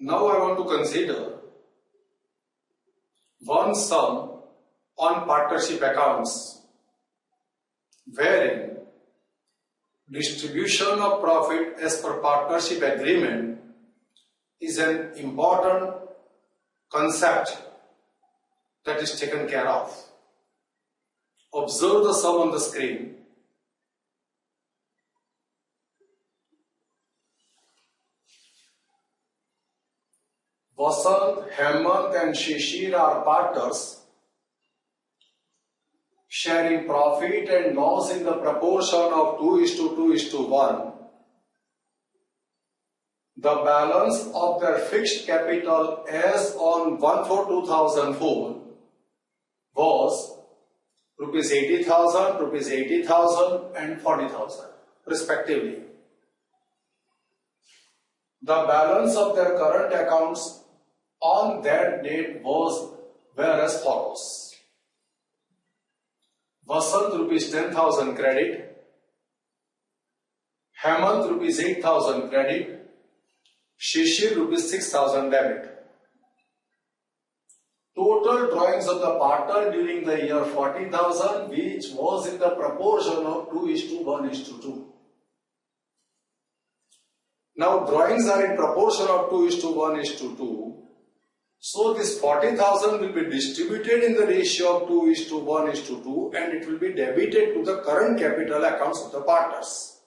Now I want to consider one sum on partnership accounts wherein distribution of profit as per partnership agreement is an important concept that is taken care of. Observe the sum on the screen. Vasant, Hemant and Shishir are partners sharing profit and loss in the proportion of 2:2:1. The balance of their fixed capital as on 1/4/2004 was rupees 80,000, rupees 80,000 and 40,000 respectively. The balance of their current accounts on that date were as follows. Vasant rupees 10,000 credit, Hemant rupees 8,000 credit, Shishir rupees 6,000 debit. Total drawings of the partner during the year 40,000, which was in the proportion of 2:1:2. Now drawings are in proportion of 2:1:2. So this 40,000 will be distributed in the ratio of 2:1:2 and it will be debited to the current capital accounts of the partners.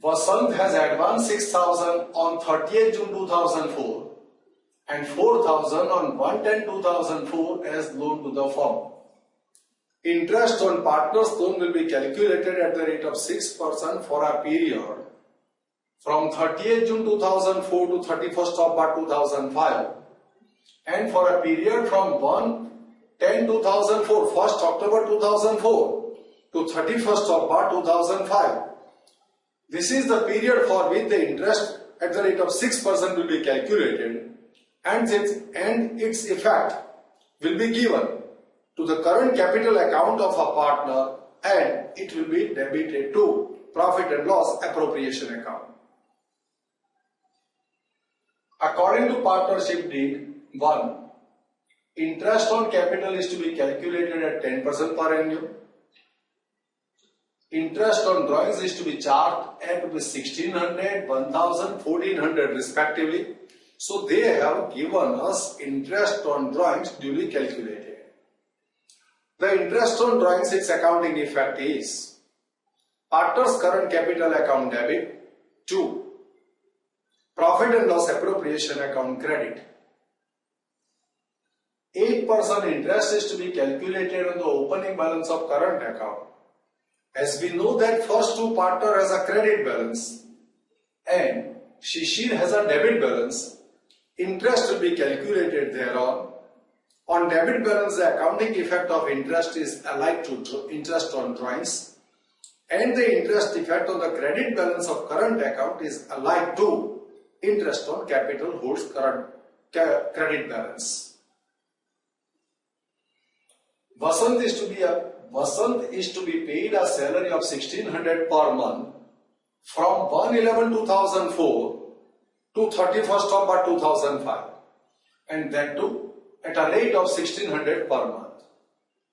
Vasant has advanced 6,000 on 30th June 2004 and 4,000 on 1/10/2004 as loan to the firm. Interest on partners' loan will be calculated at the rate of 6% for a period from 30th June 2004 to 31st of March 2005 and for a period from 1/10/2004, 1st October 2004 to 31st of March 2005. This is the period for which the interest at the rate of 6% will be calculated and its effect will be given to the current capital account of a partner and it will be debited to profit and loss appropriation account. According to partnership deed 1, interest on capital is to be calculated at 10% per annum. Interest on drawings is to be charged at 1,600, 1,000, 1,400 respectively. So they have given us interest on drawings duly calculated. The interest on drawings, its accounting effect is partner's current capital account debit, 2. Profit and loss appropriation account credit. 8% interest is to be calculated on the opening balance of current account. As we know that first two partner has a credit balance and Shishir has a debit balance, interest will be calculated thereon. On debit balance, the accounting effect of interest is alike to interest on drawings and the interest effect on the credit balance of current account is alike to interest on capital holds current credit balance. Vasant is to be paid a salary of 1,600 per month from 1/11/2004 to 31st of March 2005 and that too at a rate of 1,600 per month.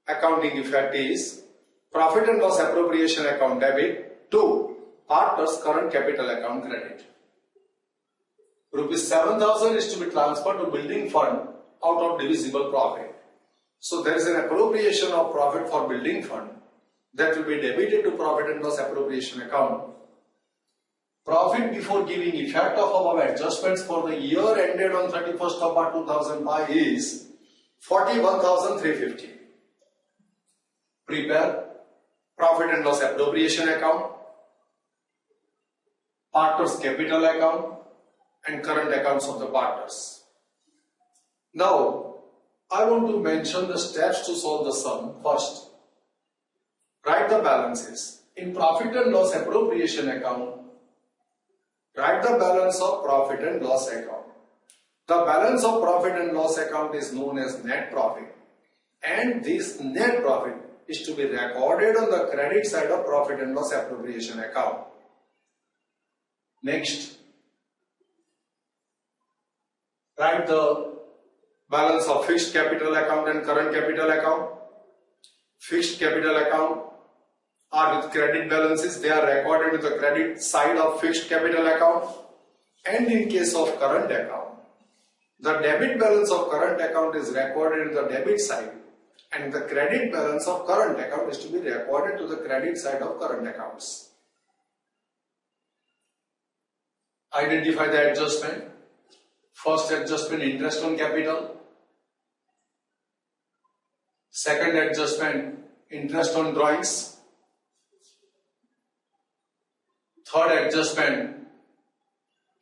Accounting effect is profit and loss appropriation account debit to partner's current capital account credit. Rupees 7,000 is to be transferred to building fund out of divisible profit. So there is an appropriation of profit for building fund that will be debited to profit and loss appropriation account. Profit before giving effect of above adjustments for the year ended on 31st of March 2005 is 41,350. Prepare profit and loss appropriation account, partner's capital account and current accounts of the partners. Now, I want to mention the steps to solve the sum. First, write the balances. In profit and loss appropriation account, write the balance of profit and loss account. The balance of profit and loss account is known as net profit and this net profit is to be recorded on the credit side of profit and loss appropriation account. Next, write the balance of fixed capital account and current capital account. Fixed capital account are with credit balances. They are recorded with the credit side of fixed capital account. And in case of current account, the debit balance of current account is recorded in the debit side, and the credit balance of current account is to be recorded to the credit side of current accounts. Identify the adjustment. First adjustment, interest on capital. Second adjustment, interest on drawings. Third adjustment,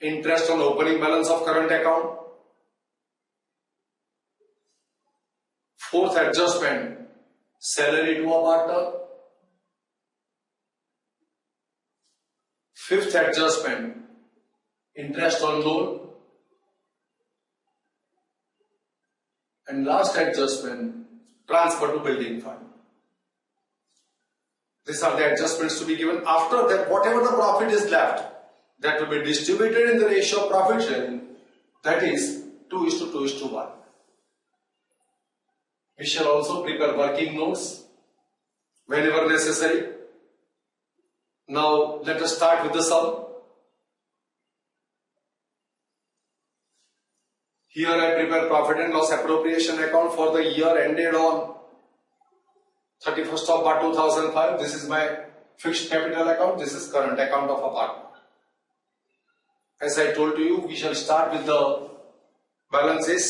interest on opening balance of current account. Fourth adjustment, salary to a partner. Fifth adjustment, interest on loan. And last adjustment, transfer to building fund. These are the adjustments to be given. After that, whatever the profit is left, that will be distributed in the ratio of profit sharing, that is 2:2:1. We shall also prepare working notes whenever necessary. Now let us start with the sum. Here I prepare profit and loss appropriation account for the year ended on 31st of March 2005. This is my fixed capital account. This is current account of a partner. As I told to you, we shall start with the balances.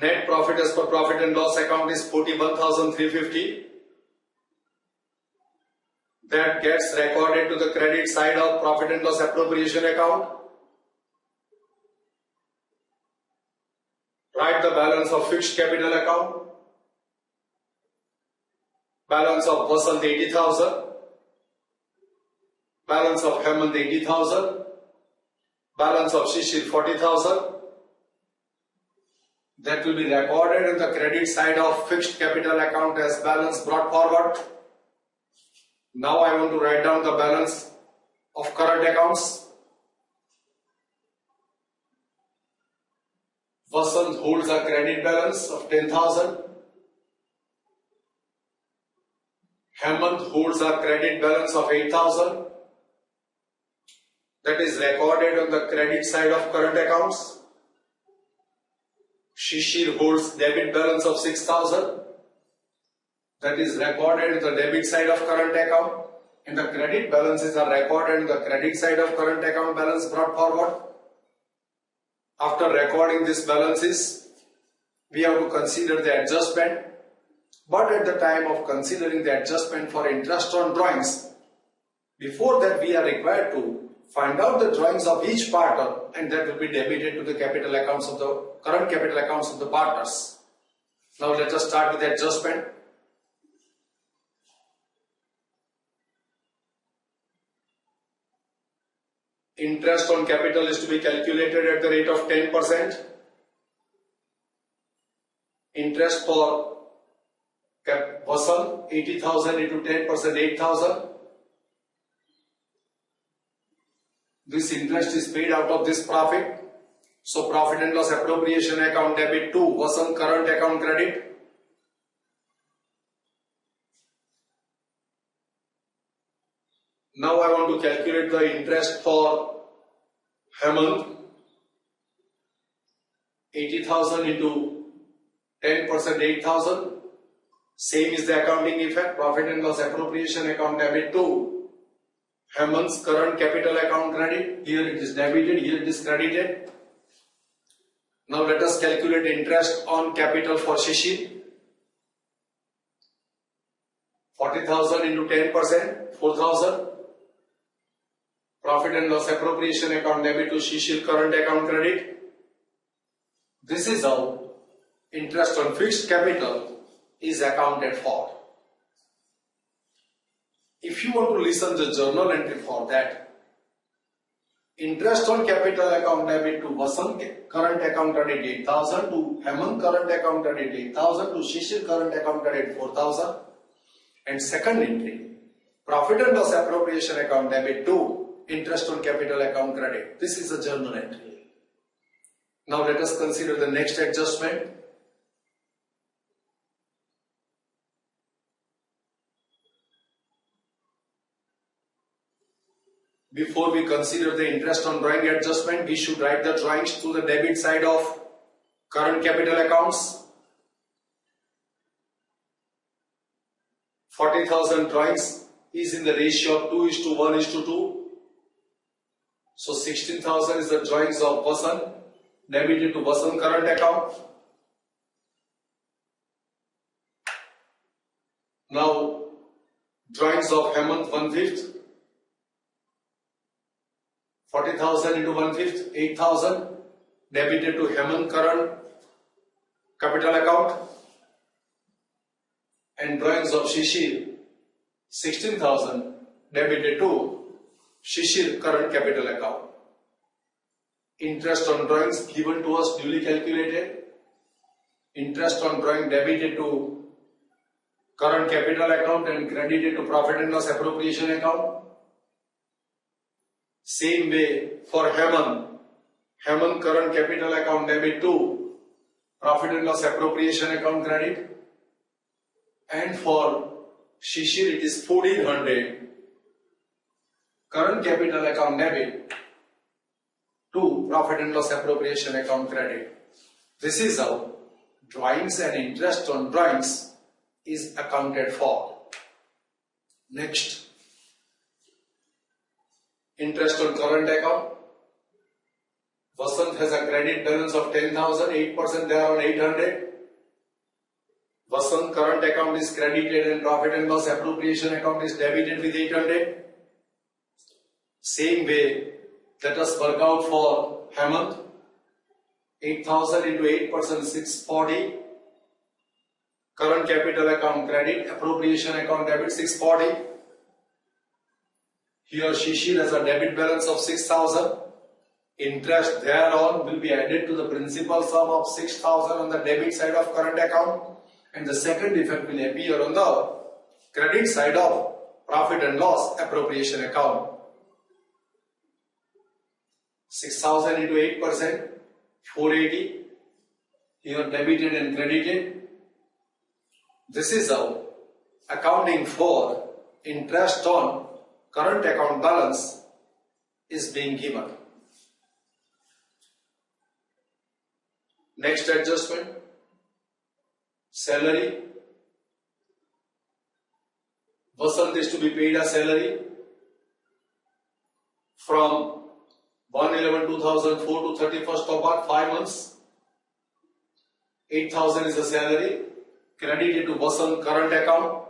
Net profit as per profit and loss account is 41,350. That gets recorded to the credit side of profit and loss appropriation account. Write the balance of fixed capital account. Balance of Vasant 80,000. Balance of Hemant 80,000. Balance of Shishir 40,000. That will be recorded in the credit side of fixed capital account as balance brought forward. Now I want to write down the balance of current accounts. Vasant holds a credit balance of 10,000. Hemant holds a credit balance of 8,000. That is recorded on the credit side of current accounts. Shishir holds debit balance of 6,000. That is recorded in the debit side of current account. And the credit balances are recorded in the credit side of current account balance brought forward. After recording these balances, we have to consider the adjustment. But at the time of considering the adjustment for interest on drawings, before that we are required to find out the drawings of each partner, and that will be debited to the capital accounts of the current capital accounts of the partners. Now let us start with the adjustment. Interest on capital is to be calculated at the rate of 10%. Interest for Vasant 80,000 into 10%, 8,000. This interest is paid out of this profit. So profit and loss appropriation account debit to Vasant current account credit. Now I want to calculate the interest for Hemant. 80,000 into 10%, 8,000. Same is the accounting effect. Profit and loss appropriation account debit to Hemant's current capital account credit. Here it is debited, here it is credited. Now let us calculate interest on capital for Shishir. 40,000 into 10%, 4,000. Profit and loss appropriation account debit to Shishir current account credit. This is how interest on fixed capital is accounted for. If you want to listen the journal entry for that, Interest on capital account debit to Vasant current account credit 8,000, to Hemant current account credit 8,000, to Shishir current account credit 4,000. And second entry, profit and loss appropriation account debit to interest on capital account credit. This is a journal entry. Now let us consider the next adjustment. Before we consider the interest on drawing adjustment, we should write the drawings to the debit side of current capital accounts. 40,000 drawings is in the ratio of 2:1:2. So 16,000 is the drawings of Vasant debited to Vasant current account. Now drawings of Hemant 1/5. 40,000 into 1/5, 8,000 debited to Hemant current capital account. And drawings of Shishir 16,000 debited to Shishir current capital account. Interest on drawings given to us duly calculated. Interest on drawing debited to current capital account and credited to profit and loss appropriation account. Same way for Hemant. Hemant current capital account debit to profit and loss appropriation account credit. And for Shishir it is 1,400 current capital account debit to profit and loss appropriation account credit. This is how drawings and interest on drawings is accounted for. Next, interest on current account. Vasant has a credit balance of 10,000, 8% there on 800. Vasant current account is credited and profit and loss appropriation account is debited with 800. Same way, let us work out for Hemant. 8,000 into 8%, 640. Current capital account credit, appropriation account debit 640. Here Shishir has a debit balance of 6,000. Interest thereon will be added to the principal sum of 6,000 on the debit side of current account. And the second effect will appear on the credit side of profit and loss appropriation account. 6,000 into 8%, 480. Here debited and credited. This is how accounting for interest on current account balance is being given. Next adjustment. Salary. Vasant is to be paid a salary from 1/11/2004 to 31st of March, 5 months. 8,000 is the salary credited to Vasant current account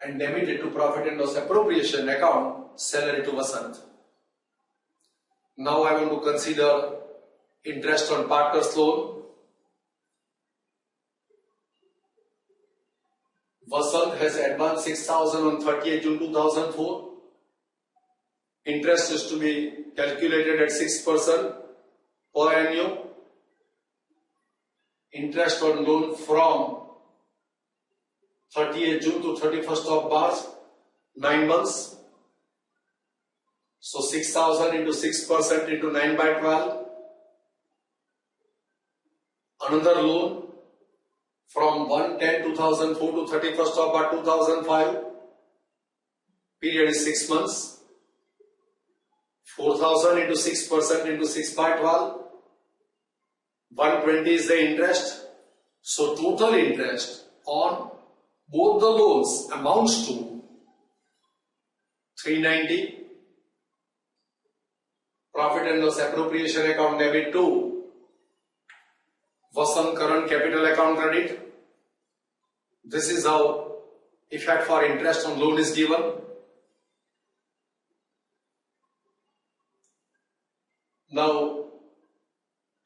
and debited to profit and loss appropriation account, salary to Vasant. Now I want to consider interest on partner's loan. Vasant has advanced 6,000 on 30th June 2004. Interest is to be calculated at 6% per annum. Interest on loan from 30th June to 31st of March, 9 months. So 6,000 into 6% into 9/12. Another loan from 1/10/2004 to 31st of March 2005. Period is 6 months. 4,000 into 6% into 6/12. 120 is the interest. So total interest on both the loans amounts to 390. Profit and loss appropriation account debit to Vasant current capital account credit. This is how effect for interest on loan is given. Now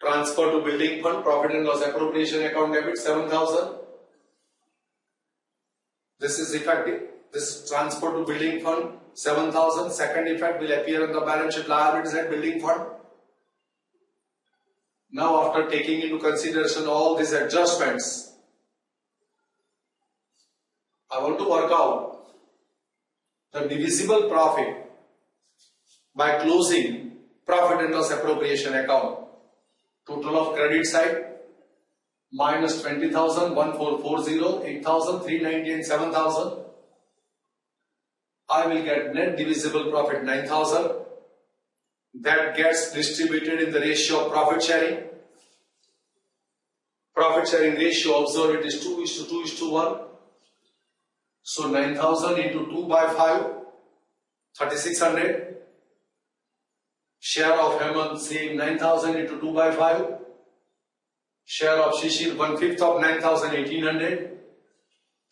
transfer to building fund, profit and loss appropriation account debit 7,000. This is effective this transfer to building fund 7,000. Second effect will appear in the balance sheet liabilities at building fund. Now after taking into consideration all these adjustments, I want to work out the divisible profit by closing profit and loss appropriation account. Total of credit side minus 20,000, 1440, 8,000, 390 and 7,000. I will get net divisible profit 9,000. That gets distributed in the ratio of profit sharing. Profit sharing ratio, observe it is 2:2:1. So 9,000 into 2 by 5, 3,600. Share of Hemant, same 9,000 into 2 by 5. Share of Shishir, 1/5 of 9,000, 1,800.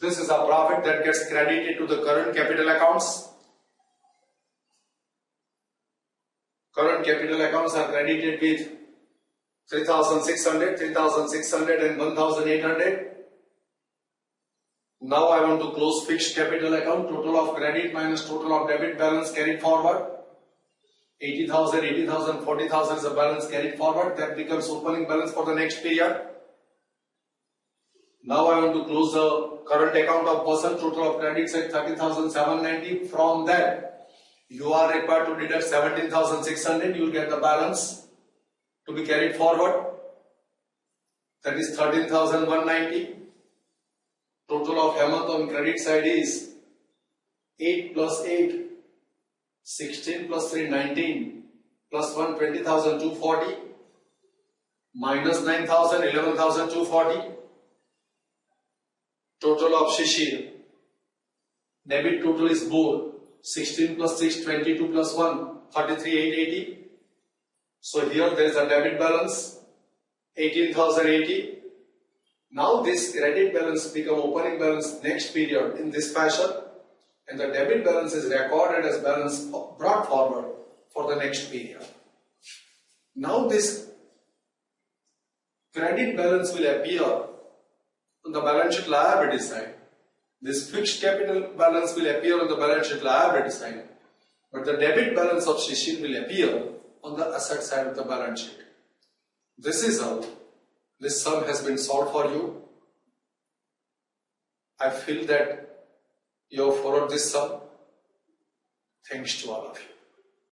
This is a profit that gets credited to the current capital accounts. Current capital accounts are credited with 3,600, 3,600 and 1,800. Now I want to close fixed capital account. Total of credit minus total of debit balance carried forward. 80,000, 80,000, 40,000 is the balance carried forward. That becomes opening balance for the next period. Now I want to close the current account of person. Total of credits at 30,790. From that, you are required to deduct 17,600. You will get the balance to be carried forward. That is 13,190. Total of Hemant on credit side is 8 plus 8, 16 plus 3, 19, plus 1, 20,240, minus 9,000, 11,240. Total of Shishir, debit total is both 16 plus 6, 22 plus 1, 33,880. So here there is a debit balance 18,080. Now this credit balance become opening balance next period in this fashion, and the debit balance is recorded as balance brought forward for the next period. Now this credit balance will appear on the balance sheet liability side. This fixed capital balance will appear on the balance sheet liability side, but the debit balance of Shishir will appear on the asset side of the balance sheet. This is how this sum has been solved for you. I feel that you have followed this sum. Thanks to all of you.